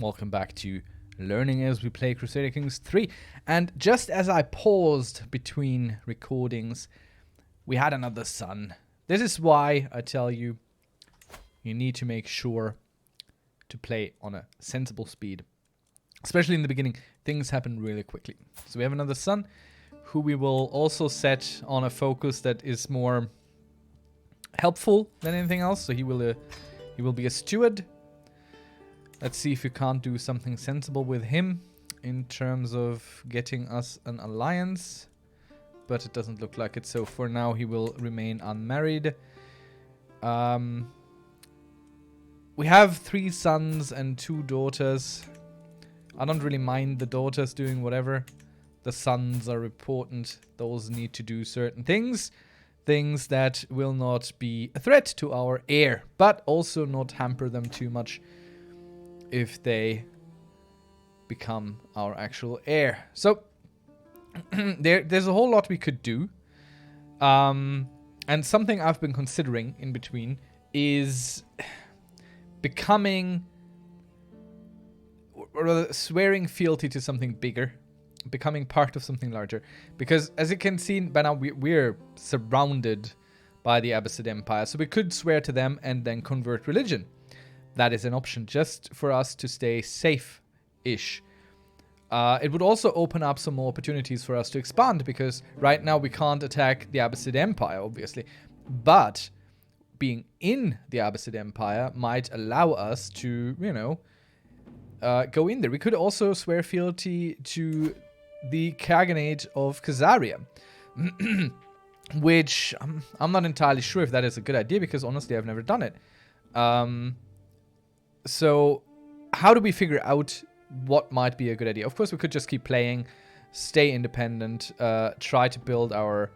Welcome back to Learning as we play Crusader Kings III. And just as I paused between recordings, we had another son. This is why I tell you, you need to make sure to play on a sensible speed. Especially in the beginning, things happen really quickly. So we have another son, who we will also set on a focus that is more helpful than anything else. So he will be a steward. Let's see if we can't do something sensible with him in terms of getting us an alliance. But it doesn't look like it. So for now, he will remain unmarried. We have 3 sons and 2 daughters. I don't really mind the daughters doing whatever. The sons are important. Those need to do certain things. Things that will not be a threat to our heir, but also not hamper them too much if they become our actual heir. So there's a whole lot we could do. And something I've been considering in between is becoming, or rather swearing fealty to something bigger, becoming part of something larger. Because as you can see by now, we're surrounded by the Abbasid Empire. So we could swear to them and then convert religion. That is an option just for us to stay safe-ish. It would also open up some more opportunities for us to expand, because right now we can't attack the Abbasid Empire, obviously. But being in the Abbasid Empire might allow us to, you know, go in there. We could also swear fealty to the Khaganate of Khazaria, which I'm not entirely sure if that is a good idea, because honestly I've never done it. So how do we figure out what might be a good idea? Of course, we could just keep playing, stay independent, try to build our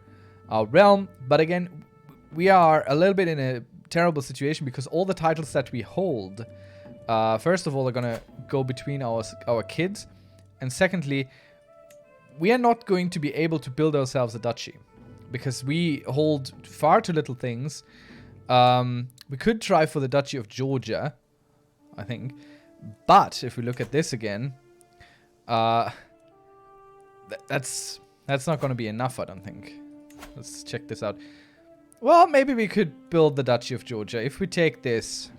realm. But again, we are a little bit in a terrible situation, because all the titles that we hold, first of all, are going to go between our kids. And secondly, we are not going to be able to build ourselves a duchy, because we hold far too little things. We could try for the Duchy of Georgia, I think. But if we look at this again, that's not going to be enough, I don't think. Let's check this out. Well, maybe we could build the Duchy of Georgia. If we take this,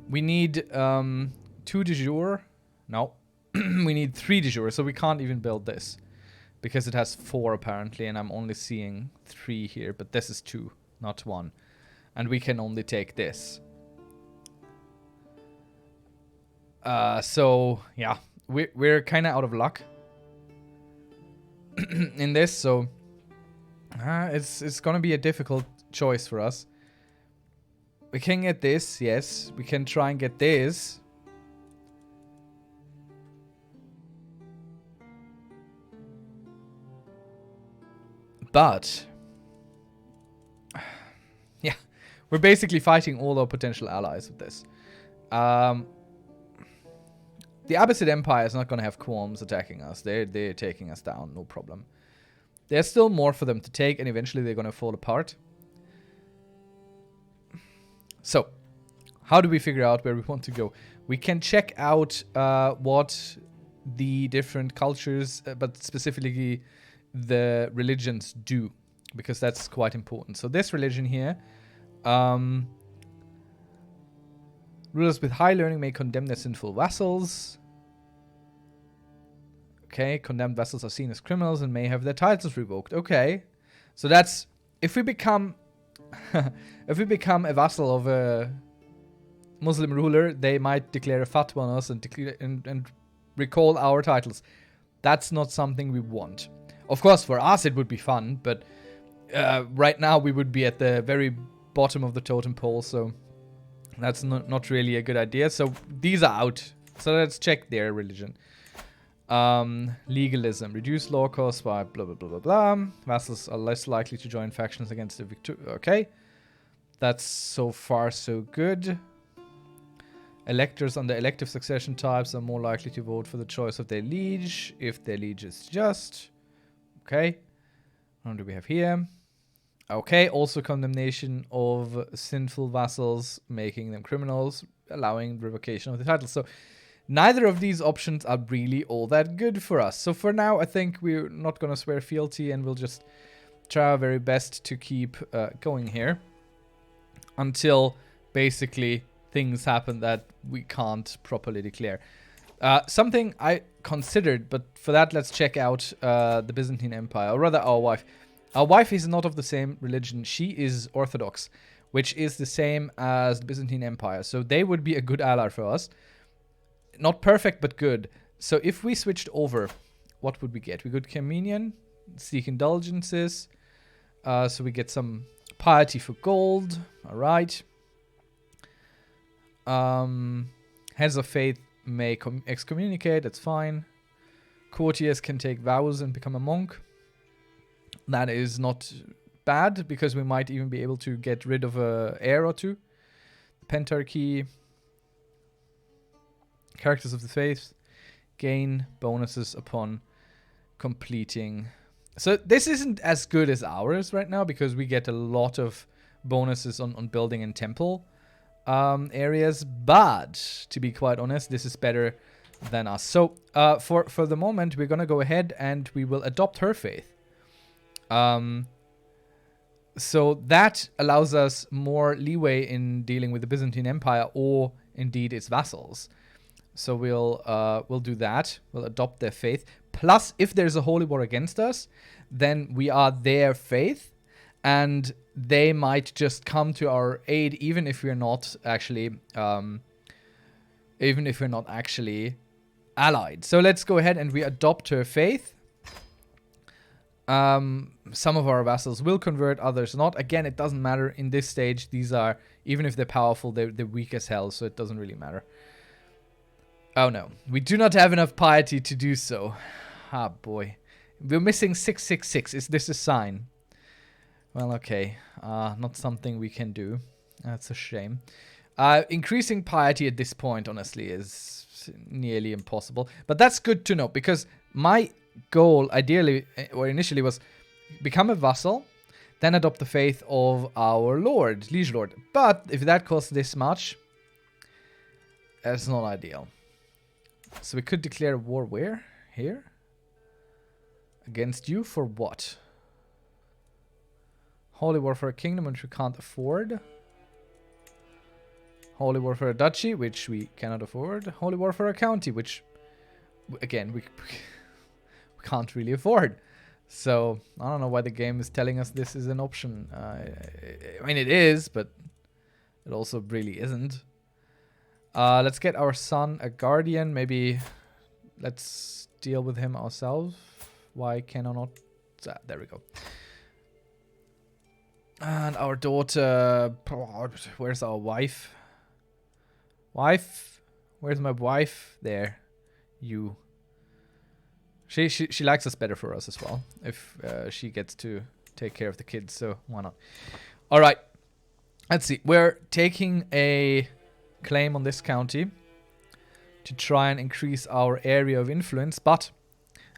we need 2 de jure. No, we need 3 de jure, so we can't even build this, because it has 4 apparently, and I'm only seeing 3 here, but this is 2, not 1. And we can only take this. So yeah, we're kind of out of luck in this, so it's gonna be a difficult choice for us. We can get this, yes. We can try and get this. But yeah, we're basically fighting all our potential allies with this. The Abbasid Empire is not going to have qualms attacking us. They're taking us down, no problem. There's still more for them to take, and eventually they're going to fall apart. So, how do we figure out where we want to go? We can check out what the different cultures, but specifically the religions do, because that's quite important. So this religion here, rulers with high learning may condemn their sinful vassals. Okay, condemned vassals are seen as criminals and may have their titles revoked. Okay, so that's if we become if we become a vassal of a Muslim ruler, they might declare a fatwa on us and recall our titles. That's not something we want. Of course, for us it would be fun, but right now we would be at the very bottom of the totem pole, so that's not really a good idea. So these are out. So let's check their religion. Legalism. Reduce law costs by blah, blah, blah, blah, blah. Vassals are less likely to join factions against the victor. Okay. That's so far so good. Electors under elective succession types are more likely to vote for the choice of their liege if their liege is just. Okay. What do we have here? Okay, also condemnation of sinful vassals, making them criminals. allowing revocation of the title. So neither of these options are really all that good for us. So for now, I think we're not going to swear fealty, and we'll just try our very best to keep going here until basically things happen that we can't properly declare. Something I considered, but for that, let's check out the Byzantine Empire, or rather our wife. Our wife is not of the same religion. She is Orthodox, which is the same as the Byzantine Empire. So they would be a good ally for us. Not perfect, but good. So if we switched over, what would we get? We got Communion, seek indulgences. So we get some piety for gold. All right. Heads of faith may excommunicate. That's fine. Courtiers can take vows and become a monk. That is not bad, because we might even be able to get rid of a heir or two. Pentarchy. Characters of the faith gain bonuses upon completing. So this isn't as good as ours right now, because we get a lot of bonuses on building and temple areas. But to be quite honest, this is better than us. So for the moment, we're going to go ahead and we will adopt her faith. So that allows us more leeway in dealing with the Byzantine Empire, or indeed its vassals. So we'll do that. We'll adopt their faith. Plus, if there's a holy war against us, then we are their faith, and they might just come to our aid, even if we're not actually, allied. So let's go ahead and we adopt her faith. Some of our vassals will convert, others not. Again, it doesn't matter in this stage. These are, even if they're powerful, they're weak as hell, so it doesn't really matter. Oh no, we do not have enough piety to do so. Ah boy. We're missing 666. Is this a sign? Well, okay. Not something we can do. That's a shame. Increasing piety at this point, honestly, is nearly impossible. But that's good to know, because my goal, ideally, or initially, was become a vassal, then adopt the faith of our lord, liege lord. But if that costs this much, that's not ideal. So we could declare war where? Here? Against you for what? Holy war for a kingdom, which we can't afford. Holy war for a duchy, which we cannot afford. Holy war for a county, which, again, we can't really afford. So, I don't know why the game is telling us this is an option. I mean, it is, but it also really isn't. Let's get our son a guardian. Maybe let's deal with him ourselves. Why can I not? There we go. And our daughter. Where's our wife? Wife? Where's my wife? There. You. She likes us better for us as well. If she gets to take care of the kids. So why not? Alright. Let's see. We're taking a claim on this county to try and increase our area of influence, but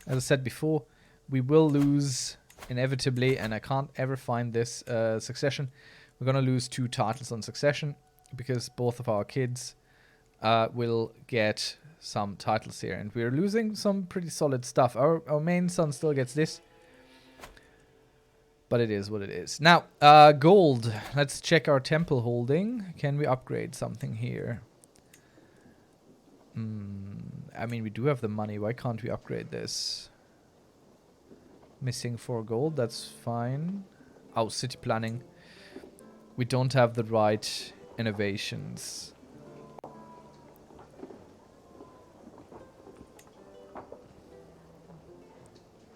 as I said before, we will lose inevitably, and I can't ever find this succession. We're gonna lose 2 titles on succession because both of our kids will get some titles here, and we're losing some pretty solid stuff. Our main son still gets this, but it is what it is. Now, gold. Let's check our temple holding. Can we upgrade something here? I mean, we do have the money. Why can't we upgrade this? Missing 4 gold. That's fine. Oh, city planning. We don't have the right innovations.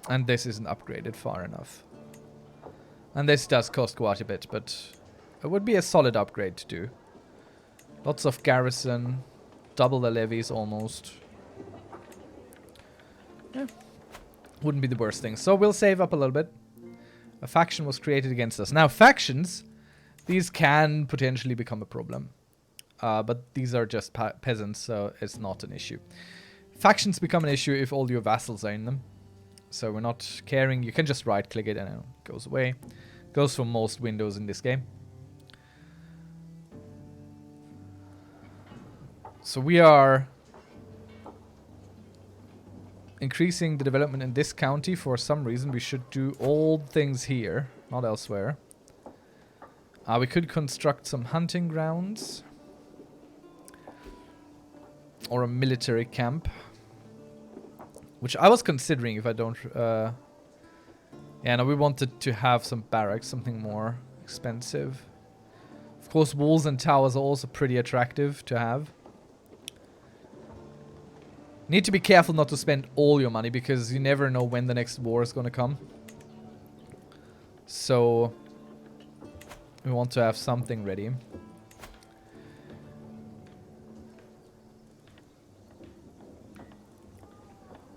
And this isn't upgraded far enough. And this does cost quite a bit, but it would be a solid upgrade to do. Lots of garrison. Double the levies almost. Yeah. Wouldn't be the worst thing. So we'll save up a little bit. A faction was created against us. Now, factions, these can potentially become a problem. But these are just peasants, so it's not an issue. Factions become an issue if all your vassals are in them. So we're not caring. You can just right-click it and it goes away. Goes for most windows in this game. So we are increasing the development in this county. For some reason, we should do all things here, not elsewhere. We could construct some hunting grounds. Or a military camp. Which I was considering if I don't... yeah, no, we wanted to have some barracks, something more expensive. Of course, walls and towers are also pretty attractive to have. Need to be careful not to spend all your money, because you never know when the next war is gonna come. So... we want to have something ready.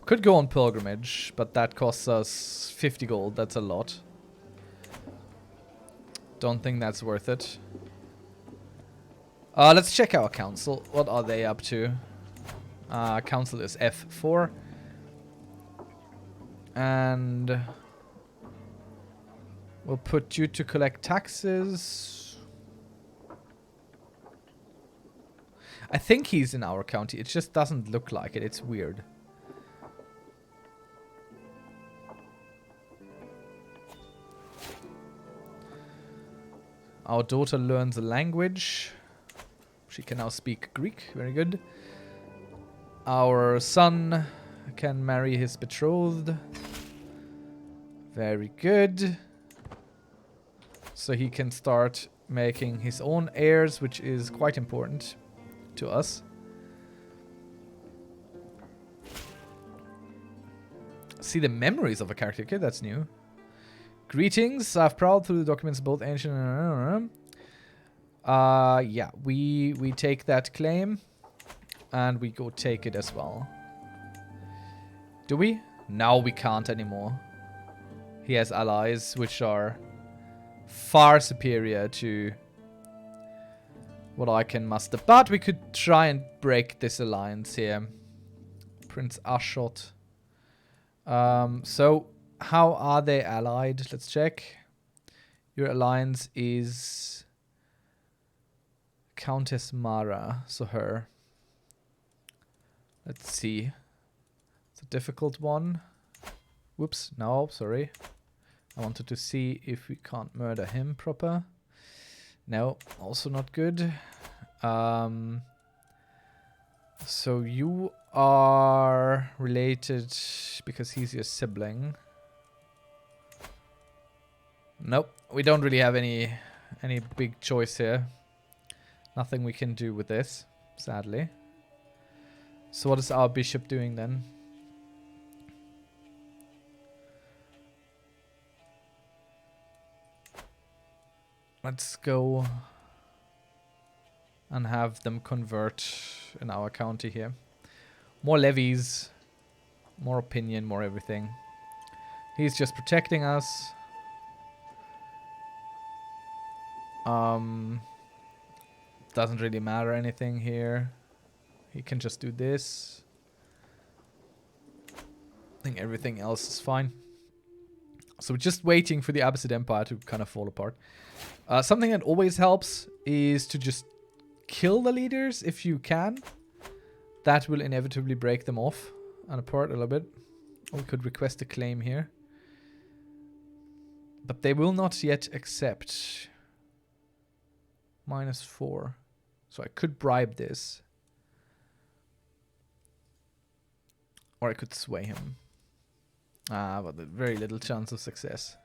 Could go on pilgrimage, but that costs us 50 gold. That's a lot. Don't think that's worth it. Let's check our council. What are they up to? Council is F4. And we'll put you to collect taxes. I think he's in our county. It just doesn't look like it. It's weird. Our daughter learns a language. She can now speak Greek. Very good. Our son can marry his betrothed. Very good. So he can start making his own heirs, which is quite important to us. See the memories of a character. Okay, that's new. Greetings. I've prowled through the documents both ancient and... yeah, we take that claim. And we go take it as well. Do we? Now we can't anymore. He has allies which are far superior to what I can muster. But we could try and break this alliance here. Prince Ashot. So... how are they allied? Let's check. Your alliance is Countess Mara, so her. Let's see. It's a difficult one. Whoops, no, sorry. I wanted to see if we can't murder him proper. No, also not good. So you are related because he's your sibling. Nope, we don't really have any big choice here. Nothing we can do with this, sadly. So what is our bishop doing then? Let's go and have them convert in our county here. More levies, more opinion, more everything. He's just protecting us. Doesn't really matter anything here. He can just do this. I think everything else is fine. So we're just waiting for the Abbasid Empire to kind of fall apart. Something that always helps is to just kill the leaders if you can. That will inevitably break them off and apart a little bit. We could request a claim here. But they will not yet accept. -4. So I could bribe this. Or I could sway him. But very little chance of success.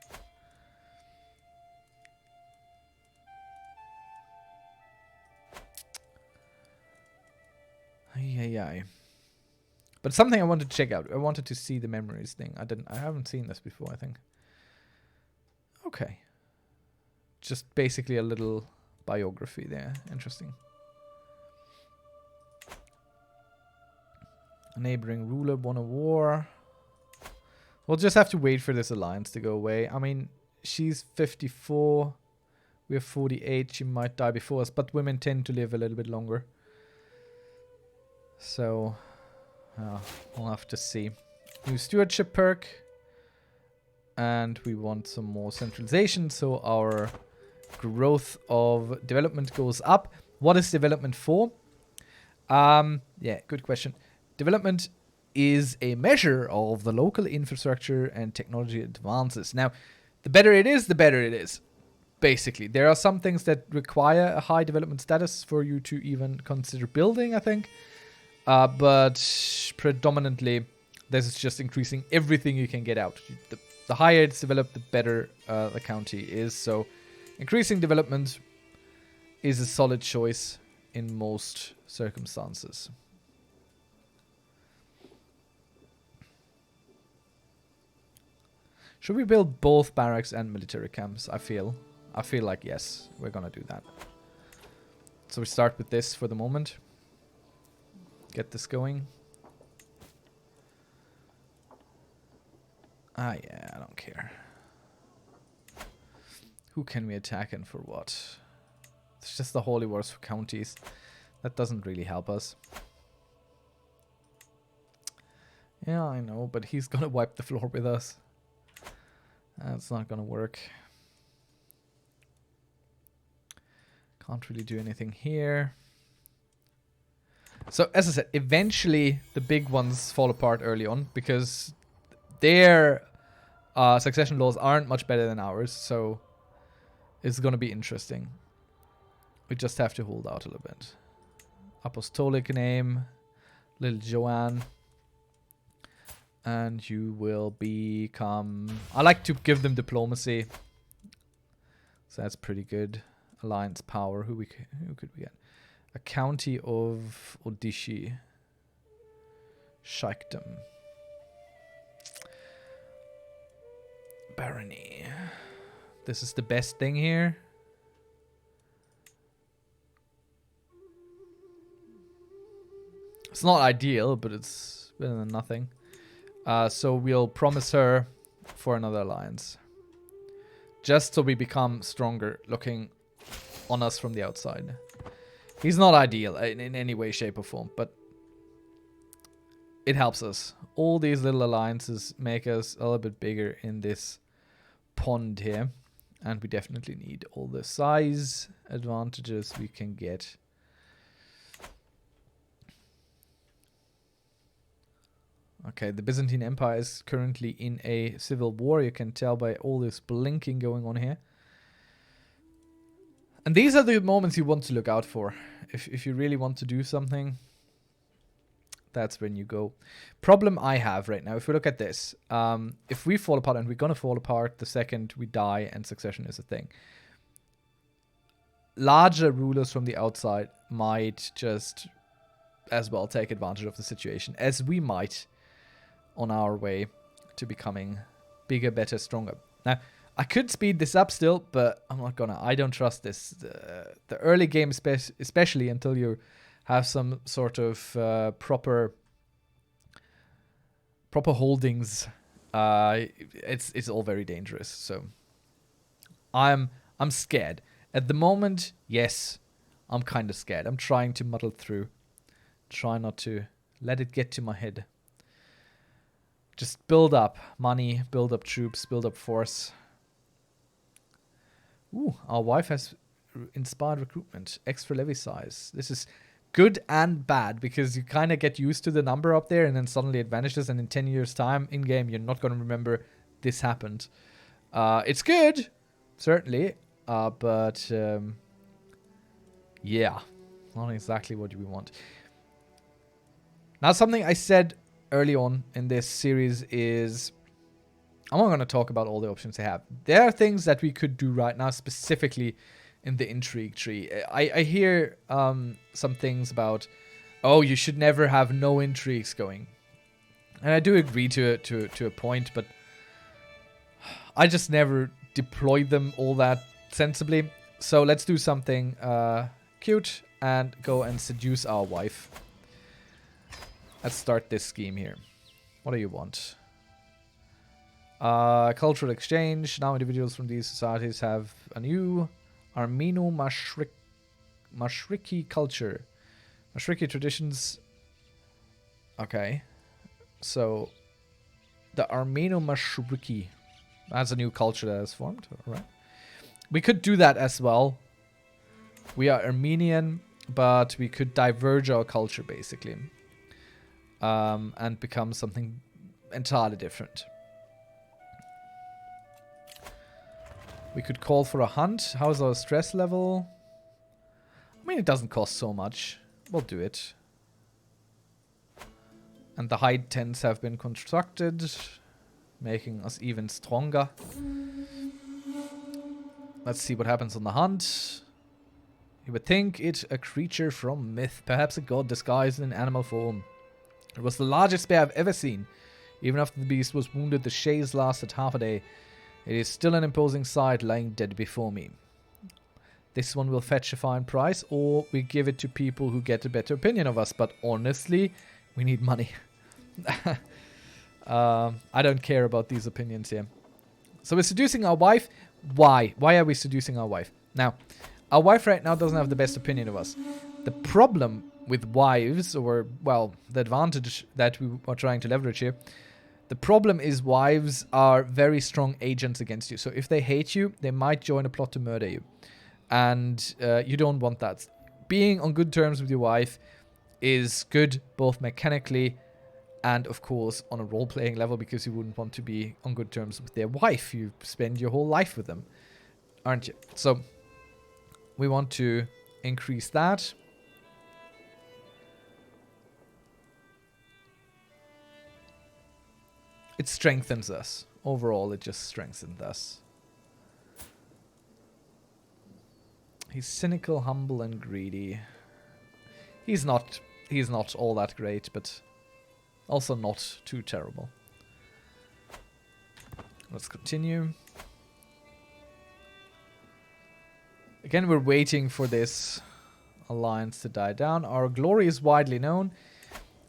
Ay. But something I wanted to check out. I wanted to see the memories thing. I haven't seen this before, I think. Okay. Just basically a little biography there. Interesting. A neighboring ruler won a war. We'll just have to wait for this alliance to go away. I mean, she's 54. We're 48. She might die before us. But women tend to live a little bit longer. So, we'll have to see. New stewardship perk. And we want some more centralization. So our growth of development goes up. What is development for? Yeah, good question. Development is a measure of the local infrastructure and technology advances. Now, the better it is, the better it is. Basically, there are some things that require a high development status for you to even consider building, I think. But predominantly, this is just increasing everything you can get out. The higher it's developed, the better the county is. So, increasing development is a solid choice in most circumstances. Should we build both barracks and military camps? I feel like yes, we're gonna do that. So we start with this for the moment. Get this going. Ah yeah, I don't care. Who can we attack and for what? It's just the holy wars for counties. That doesn't really help us. Yeah, I know, but he's gonna wipe the floor with us. That's not gonna work. Can't really do anything here. So, as I said, eventually the big ones fall apart early on because their succession laws aren't much better than ours. So, it's gonna be interesting. We just have to hold out a little bit. Apostolic name, little Joanne. And you will become... I like to give them diplomacy. So that's pretty good. Alliance power. Who could we get? A county of Odishi. Sheikhdom. Barony. This is the best thing here. It's not ideal, but it's better than nothing. So we'll promise her for another alliance. Just so we become stronger looking on us from the outside. He's not ideal in any way, shape or form, but it helps us. All these little alliances make us a little bit bigger in this pond here. And we definitely need all the size advantages we can get. Okay, the Byzantine Empire is currently in a civil war. You can tell by all this blinking going on here. And these are the moments you want to look out for. If you really want to do something, that's when you go. Problem I have right now, if we look at this, if we fall apart, and we're going to fall apart the second we die and succession is a thing, larger rulers from the outside might just as well take advantage of the situation as we might on our way to becoming bigger, better, stronger. Now, I could speed this up still, but I'm not gonna. I don't trust this. The early game, especially until you have some sort of proper holdings, it's all very dangerous. So I'm scared. At the moment, yes, I'm kind of scared. I'm trying to muddle through. Try not to let it get to my head. Just build up money, build up troops, build up force. Ooh, our wife has inspired recruitment. Extra levy size. This is good and bad because you kind of get used to the number up there and then suddenly it vanishes and in 10 years time in-game you're not going to remember this happened. It's good, certainly, but yeah, not exactly what we want. Now something I said early on in this series is I'm not going to talk about all the options they have. There are things that we could do right now, specifically in the intrigue tree. I hear some things about, oh, you should never have no intrigues going. And I do agree to a point, but I just never deployed them all that sensibly. So let's do something cute and go and seduce our wife. Let's start this scheme here. What do you want? Cultural exchange. Now individuals from these societies have a new Armeno-Mashriki culture. Mashriki traditions. Okay. So, the Armeno-Mashriki. That's a new culture that has formed. Alright. We could do that as well. We are Armenian. but we could diverge our culture basically, and become something entirely different. We could call for a hunt. How's our stress level? I mean, it doesn't cost so much. We'll do it. And the hide tents have been constructed, making us even stronger. Let's see what happens on the hunt. You would think it a creature from myth, perhaps a god disguised in animal form. It was the largest bear I've ever seen. Even after the beast was wounded, the chase lasted half a day. It is still an imposing sight lying dead before me. This one will fetch a fine price, or we give it to people who get a better opinion of us. But honestly, we need money. I don't care about these opinions here. So we're seducing our wife. Why? Why are we seducing our wife? Now, our wife right now doesn't have the best opinion of us. The problem with wives, or, well, the advantage that we are trying to leverage here, the problem is wives are very strong agents against you. So if they hate you, they might join a plot to murder you. And you don't want that. Being on good terms with your wife is good both mechanically and, of course, on a role-playing level, because you wouldn't want to be on good terms with their wife. You spend your whole life with them, aren't you? So we want to increase that. It strengthens us. Overall, it just strengthens us. He's cynical, humble, and greedy. He's not all that great, but also not too terrible. Let's continue. Again, we're waiting for this alliance to die down. Our glory is widely known.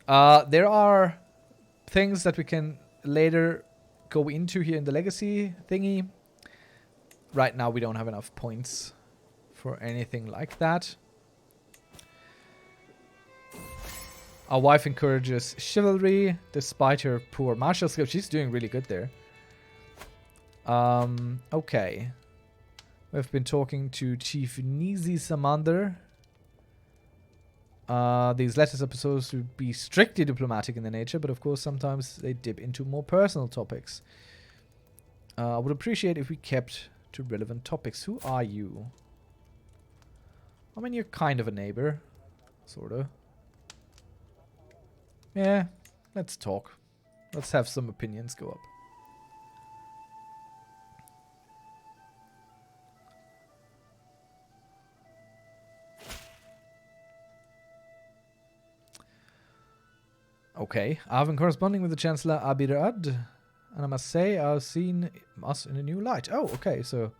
There are things that we can later go into here in the legacy thingy. Right now, we don't have enough points for anything like that. Our wife encourages chivalry despite her poor martial skills. She's doing really good there. Okay. We've been talking to Chief Nizi Samander. These letters are supposed to be strictly diplomatic in their nature, but of course sometimes they dip into more personal topics. I would appreciate if we kept to relevant topics. Who are you? I mean, you're kind of a neighbor. Sort of. Yeah, let's talk. Let's have some opinions go up. Okay, I've been corresponding with the Chancellor Abirad, and I must say I've seen us in a new light. Oh, okay, so...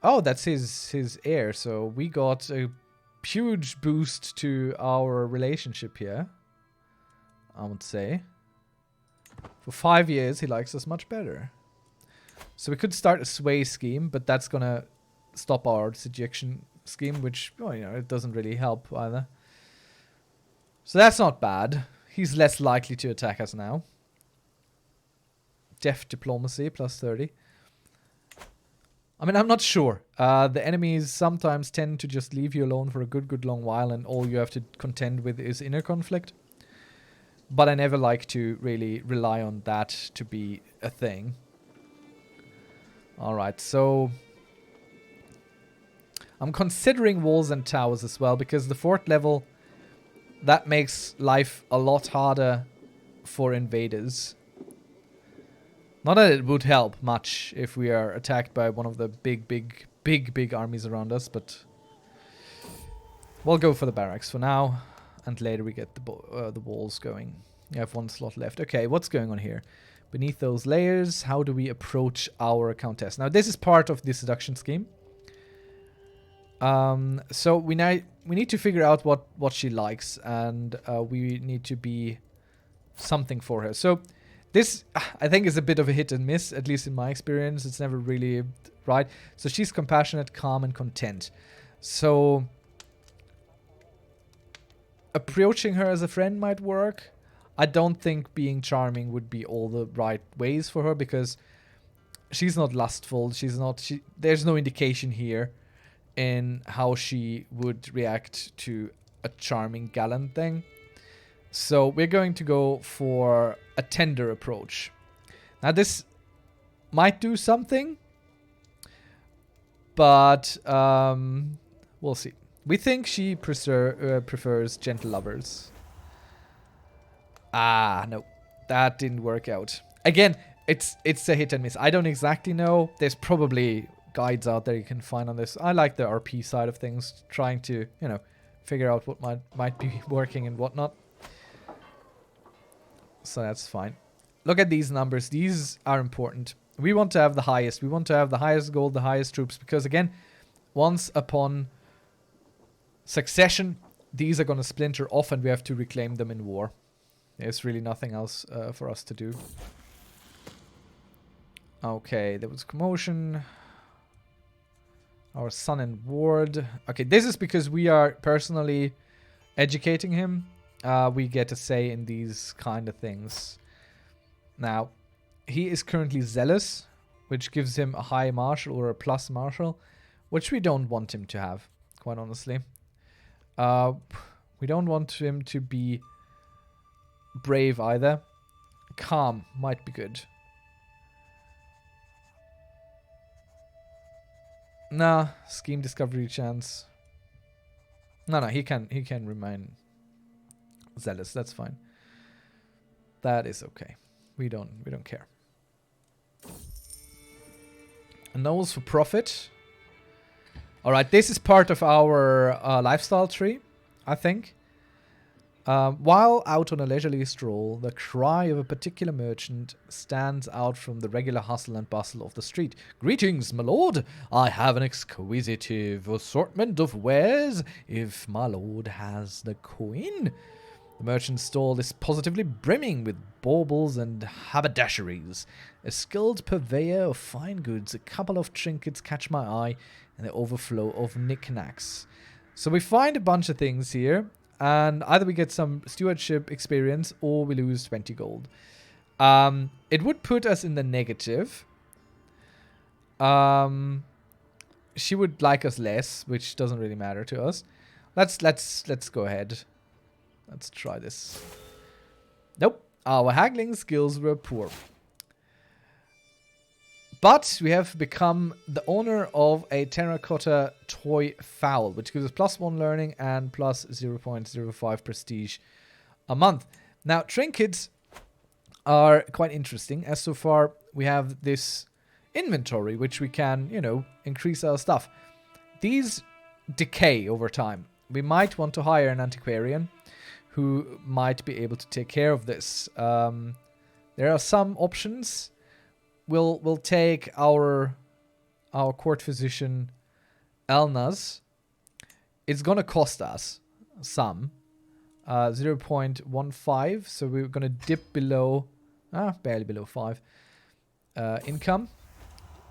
Oh, that's his heir, so we got a huge boost to our relationship here, I would say. For 5 years, he likes us much better. So we could start a sway scheme, but that's gonna stop our seduction scheme, which, well, you know, it doesn't really help either. So that's not bad. He's less likely to attack us now. Deft diplomacy, plus 30. I mean, I'm not sure. The enemies sometimes tend to just leave you alone for a good long while, and all you have to contend with is inner conflict. But I never like to really rely on that to be a thing. Alright, so... I'm considering walls and towers as well, because the fort level... That makes life a lot harder for invaders. Not that it would help much if we are attacked by one of the big armies around us, but we'll go for the barracks for now, and later we get the walls going. You have one slot left. Okay, what's going on here? Beneath those layers, how do we approach our countess? Now, this is part of the seduction scheme. So we need to figure out what she likes, and we need to be something for her. So this, I think, is a bit of a hit and miss, at least in my experience. It's never really right. So she's compassionate, calm, and content. So approaching her as a friend might work. I don't think being charming would be all the right ways for her, because she's not lustful. There's no indication here. in how she would react to a charming gallant thing. So we're going to go for a tender approach. Now this might do something, but we'll see. We think she prefers gentle lovers. Ah, no. That didn't work out. Again, it's a hit and miss. I don't exactly know. There's probably guides out there you can find on this. I like the RP side of things, trying to, you know, figure out what might be working and whatnot. So that's fine. Look at these numbers. These are important. We want to have the highest. We want to have the highest gold, the highest troops, because again, once upon succession, these are going to splinter off and we have to reclaim them in war. There's really nothing else for us to do. Okay, there was commotion. Our son and ward. Okay, this is because we are personally educating him. We get a say in these kind of things. Now, he is currently zealous, which gives him a high martial or a plus martial, which we don't want him to have, quite honestly. We don't want him to be brave either. Calm might be good. Nah, scheme discovery chance. No, he can remain zealous. That's fine. That is okay. We don't care. A nose for profit. All right, this is part of our lifestyle tree, I think. While out on a leisurely stroll, the cry of a particular merchant stands out from the regular hustle and bustle of the street. "Greetings, my lord. I have an exquisite assortment of wares, if my lord has the coin." The merchant's stall is positively brimming with baubles and haberdasheries. A skilled purveyor of fine goods, a couple of trinkets catch my eye, and the overflow of knickknacks. So we find a bunch of things here. And either we get some stewardship experience or we lose 20 gold. It would put us in the negative. She would like us less, which doesn't really matter to us. Let's go ahead. Let's try this. Nope. Our haggling skills were poor. But we have become the owner of a terracotta toy fowl, which gives us +1 learning and plus 0.05 prestige a month. Now, trinkets are quite interesting, as so far we have this inventory, which we can, you know, increase our stuff. These decay over time. We might want to hire an antiquarian who might be able to take care of this. There are some options. We'll take our court physician Elna's. It's gonna cost us some 0.15, so we're gonna dip below barely below 5 income,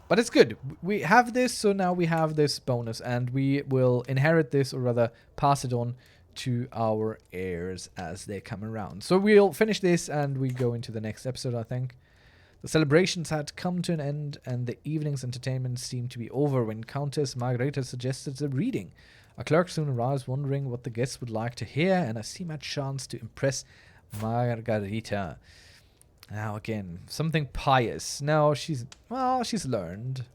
but it's good. We have this, so now we have this bonus, and we will inherit this, or rather pass it on to our heirs as they come around. So we'll finish this and we go into the next episode, I think. The celebrations had come to an end, and the evening's entertainment seemed to be over when Countess Margareta suggested a reading. A clerk soon arrives, wondering what the guests would like to hear, and I see my chance to impress Margareta. Now again, something pious. Now she's learned.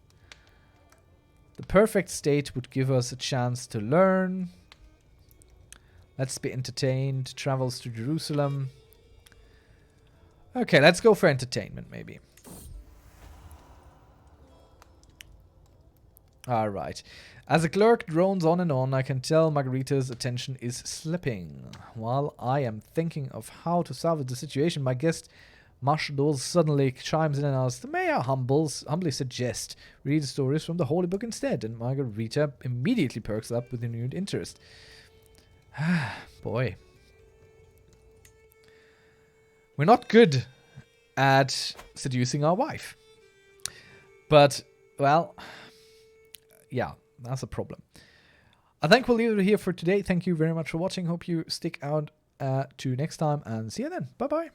The perfect state would give us a chance to learn. Let's be entertained. Travels to Jerusalem. Okay, let's go for entertainment, maybe. Alright. As the clerk drones on and on, I can tell Margarita's attention is slipping. While I am thinking of how to salvage the situation, my guest Marshall suddenly chimes in and asks, "May I humbly suggest read stories from the Holy Book instead?" And Margarita immediately perks up with renewed interest. Boy. We're not good at seducing our wife. But, well, yeah, that's a problem. I think we'll leave it here for today. Thank you very much for watching. Hope you stick out to next time, and see you then. Bye-bye.